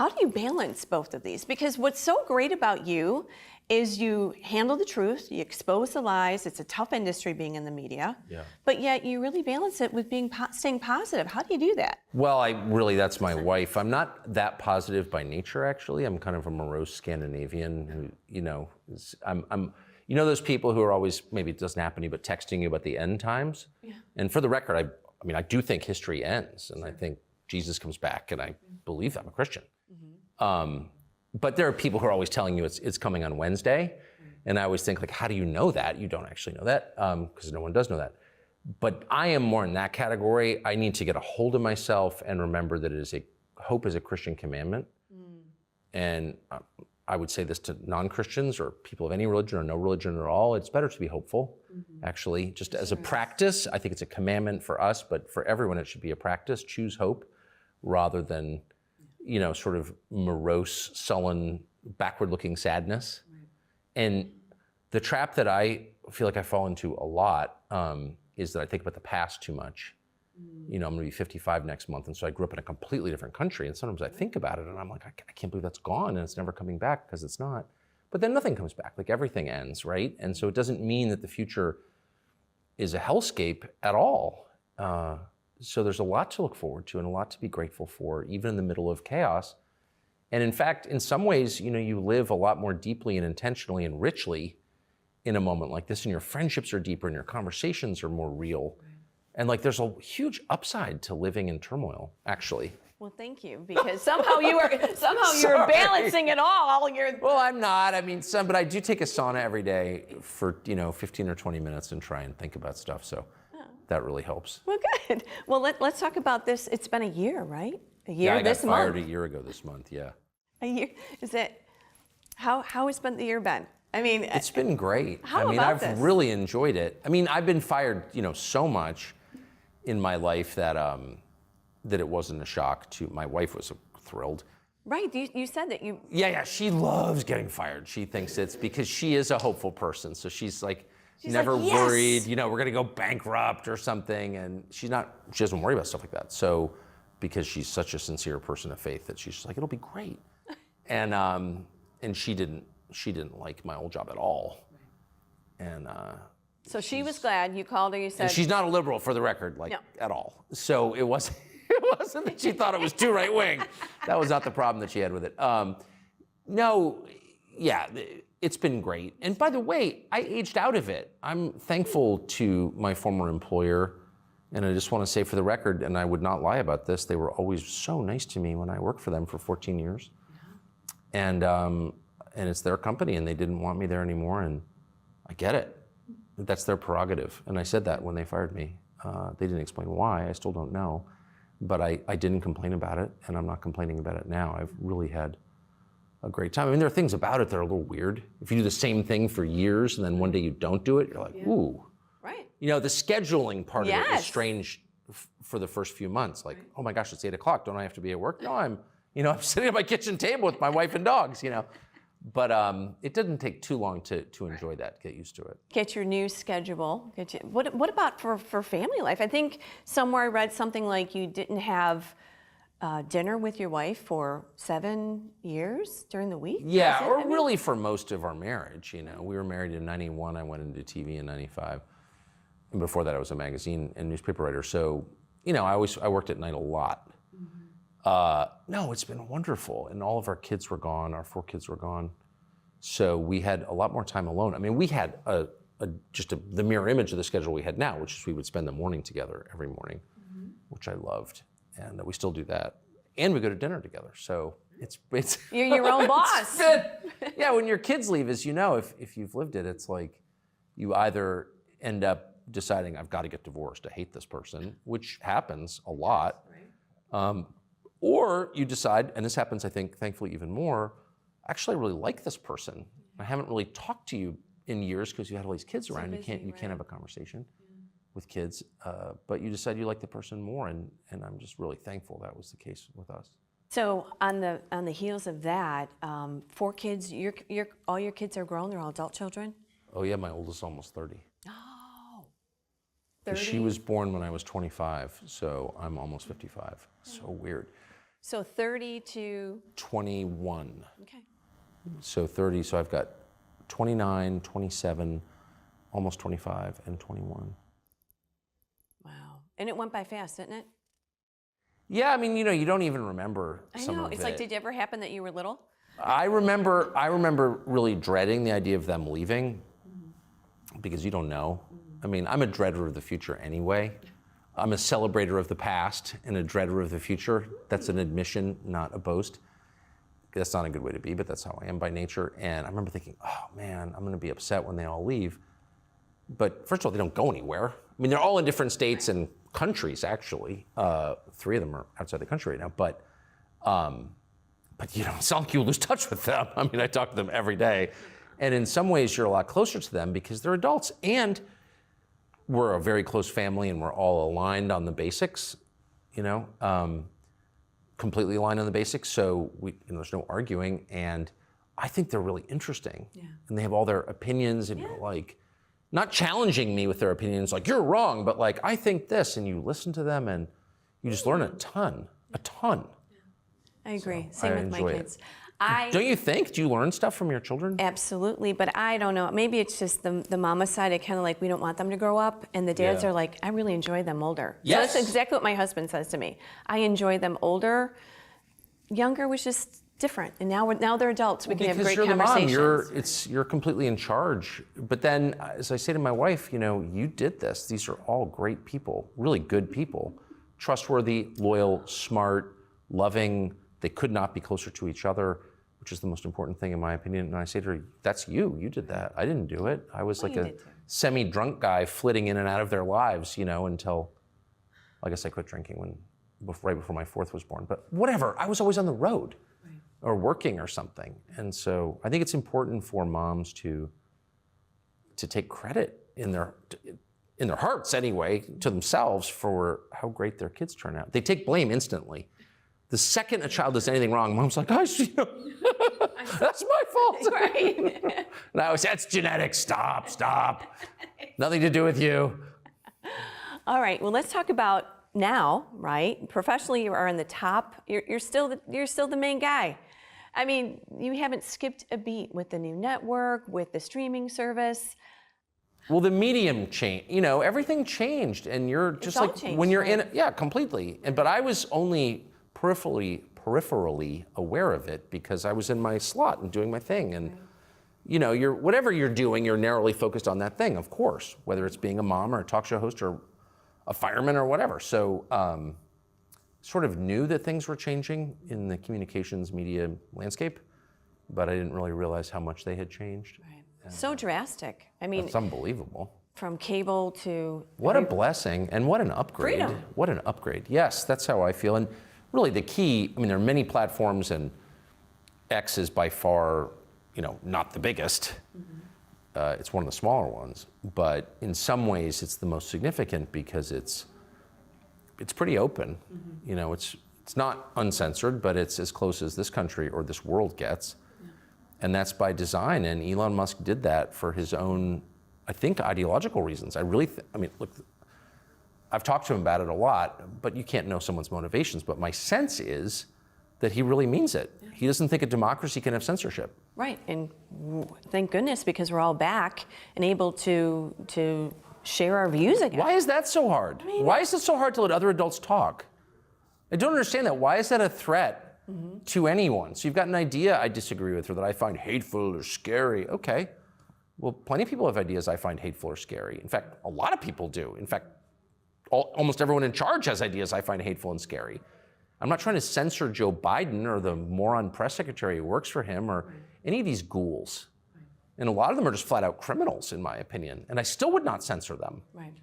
how do you balance both of these? Because what's so great about you is you handle the truth, you expose the lies. It's a tough industry being in the media, but yet you really balance it with staying positive. How do you do that? Well, that's my wife. I'm not that positive by nature, actually. I'm kind of a morose Scandinavian who, I'm those people who are always, maybe it doesn't happen to you, but texting you about the end times. Yeah. And for the record, I do think history ends, and I think Jesus comes back, and I believe I'm a Christian. Mm-hmm. But there are people who are always telling you it's coming on Wednesday, and I always think, like, how do you know that? You don't actually know that, because no one does know that. But I am more in that category. I need to get a hold of myself and remember that hope is a Christian commandment. And I would say this to non-Christians or people of any religion or no religion at all. It's better to be hopeful, actually. Just as a practice, I think it's a commandment for us, but for everyone it should be a practice. Choose hope rather than, sort of morose, sullen, backward-looking sadness. Right. And the trap that I feel like I fall into a lot is that I think about the past too much. I'm gonna be 55 next month, and so I grew up in a completely different country, and sometimes I think about it and I'm like, I can't believe that's gone and it's never coming back, because it's not. But then nothing comes back, like everything ends, right? And so it doesn't mean that the future is a hellscape at all. So there's a lot to look forward to and a lot to be grateful for, even in the middle of chaos. And in fact, in some ways, you live a lot more deeply and intentionally and richly in a moment like this, and your friendships are deeper and your conversations are more real. And there's a huge upside to living in turmoil, actually. Well, thank you, because somehow you're balancing it all. Well, I'm not. But I do take a sauna every day for 15 or 20 minutes and try and think about stuff. So that really helps. Well, good. Well, let's talk about this. It's been a year, right? A year this month. Yeah, I got fired a year ago this month. Yeah. A year? Is it? How has the year been? It's been great. I've really enjoyed it. I've been fired, so much in my life that it wasn't a shock to my wife. Was thrilled. Right, you said that you. Yeah, she loves getting fired. She thinks it's because she is a hopeful person, so she's never like, yes! worried. We're gonna go bankrupt or something, and she doesn't worry about stuff like that. So because she's such a sincere person of faith, that she's just like, it'll be great. And she didn't like my old job at all, and. So she was glad you called her. You said. And she's not a liberal, for the record, at all. So it wasn't that she thought it was too right wing. That was not the problem that she had with it. It's been great. And by the way, I aged out of it. I'm thankful to my former employer, and I just want to say, for the record, and I would not lie about this, they were always so nice to me when I worked for them for 14 years. Yeah. And it's their company, and they didn't want me there anymore, and I get it. That's their prerogative. And I said that when they fired me. They didn't explain why. I still don't know. But I didn't complain about it, and I'm not complaining about it now. I've really had a great time. There are things about it that are a little weird. If you do the same thing for years and then one day you don't do it, you're like, ooh. Right. The scheduling part of it is strange for the first few months. Like, oh my gosh, it's 8 o'clock. Don't I have to be at work? No, I'm sitting at my kitchen table with my wife and dogs, But it didn't take too long to enjoy that, get used to it. Get your new schedule. What about for family life? I think somewhere I read something like you didn't have dinner with your wife for 7 years during the week? Yeah, really for most of our marriage. We were married in 91. I went into TV in 95. And before that, I was a magazine and newspaper writer. So, I worked at night a lot. No, it's been wonderful. And all of our kids were gone. Our 4 kids were gone. So we had a lot more time alone. We had the mirror image of the schedule we had now, which is we would spend the morning together every morning, which I loved. And we still do that. And we go to dinner together. So it's you're your own boss. Yeah, when your kids leave, as you know, if you've lived it, it's like you either end up deciding, I've got to get divorced, I hate this person, which happens a lot. Right. Or you decide, and this happens, I think, thankfully even more, actually I really like this person. I haven't really talked to you in years because you had all these kids around. You can't have a conversation with kids, but you decide you like the person more, and I'm just really thankful that was the case with us. So on the heels of that, 4 kids, all your kids are grown, they're all adult children? Oh yeah, my oldest is almost 30. Oh, 30? She was born when I was 25, so I'm almost 55. So weird. So 30 to 21. okay. So 30, so I've got 29, 27, almost 25, and 21. Wow. And it went by fast, didn't it? Yeah, I mean, you don't even remember some of it. It's like, did it ever happen that you were little? I remember really dreading the idea of them leaving because you don't know. I mean, I'm a dreader of the future anyway. I'm a celebrator of the past and a dreader of the future. That's an admission, not a boast. That's not a good way to be, but that's how I am by nature. And I remember thinking, oh man, I'm gonna be upset when they all leave. But first of all, they don't go anywhere. I mean, they're all in different states and countries, actually. 3 of them are outside the country right now. But it's not like you lose touch with them. I mean, I talk to them every day. And in some ways, you're a lot closer to them because they're adults. And we're a very close family and we're all aligned on the basics, completely aligned on the basics. So there's no arguing. And I think they're really interesting. Yeah. And they have all their opinions and not challenging me with their opinions, like you're wrong, but like I think this, and you listen to them and you just learn a ton. I agree. So Same with my kids. Don't you think? Do you learn stuff from your children? Absolutely, but I don't know. Maybe it's just the mama side. I kind of like, we don't want them to grow up, and the dads are like, I really enjoy them older. Yes. So that's exactly what my husband says to me. I enjoy them older. Younger was just different, and now they're adults. We can have great conversations. Because you're the mom, you're completely in charge. But then, as I say to my wife, you did this. These are all great people, really good people, trustworthy, loyal, smart, loving. They could not be closer to each other, which is the most important thing in my opinion. And I say to her, that's you. You did that. I didn't do it. I was like a semi-drunk guy flitting in and out of their lives, until I guess I quit drinking right before my 4th was born. But whatever, I was always on the road. Right. Or working or something. And so I think it's important for moms to take credit in their hearts anyway, to themselves for how great their kids turn out. They take blame instantly. The second a child does anything wrong, mom's like, that's my fault. Right. And I was, that's genetics, stop. Nothing to do with you. All right, well, let's talk about now, right? Professionally, you are in the top. You're still the main guy. I mean, you haven't skipped a beat with the new network, with the streaming service. Well, the medium changed. Everything changed, and you're just like changed, when you're right? in it, completely. But I was only peripherally aware of it because I was in my slot and doing my thing. And whatever you're doing, you're narrowly focused on that thing, of course, whether it's being a mom or a talk show host or a fireman or whatever. So sort of knew that things were changing in the communications media landscape, but I didn't really realize how much they had changed. Right. So drastic. I mean, it's unbelievable. From cable to... What a blessing and what an upgrade. Freedom. What an upgrade. Yes, that's how I feel. And really the key, there are many platforms and X is by far, not the biggest. Mm-hmm. It's one of the smaller ones, but in some ways it's the most significant because it's pretty open. Mm-hmm. It's not uncensored, but it's as close as this country or this world gets. Yeah. And that's by design. And Elon Musk did that for his own, I think, ideological reasons. Look, I've talked to him about it a lot, but you can't know someone's motivations. But my sense is that he really means it. Yeah. He doesn't think a democracy can have censorship. Right, and thank goodness, because we're all back and able to share our views again. Why is that so hard? Why is it so hard to let other adults talk? I don't understand that. Why is that a threat to anyone? So you've got an idea I disagree with or that I find hateful or scary. Okay, well, plenty of people have ideas I find hateful or scary. In fact, a lot of people do. In fact, almost everyone in charge has ideas I find hateful and scary. I'm not trying to censor Joe Biden or the moron press secretary who works for him or any of these ghouls. And a lot of them are just flat out criminals, in my opinion. And I still would not censor them. Right.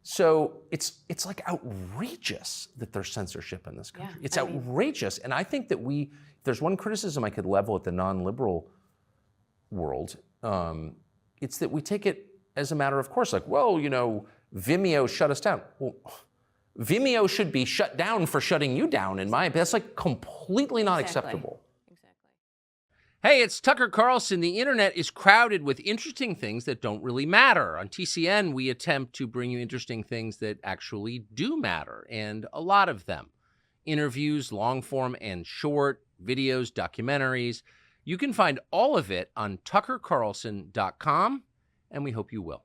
So it's like outrageous that there's censorship in this country. Yeah, it's outrageous. And I think that if there's one criticism I could level at the non-liberal world, it's that we take it as a matter of course, like, well, Vimeo shut us down. Well, Vimeo should be shut down for shutting you down, in my opinion. That's like completely not acceptable. Exactly. Hey, it's Tucker Carlson. The internet is crowded with interesting things that don't really matter. On TCN, we attempt to bring you interesting things that actually do matter, and a lot of them. interviews, long form and short, videos, documentaries. You can find all of it on tuckercarlson.com, and we hope you will.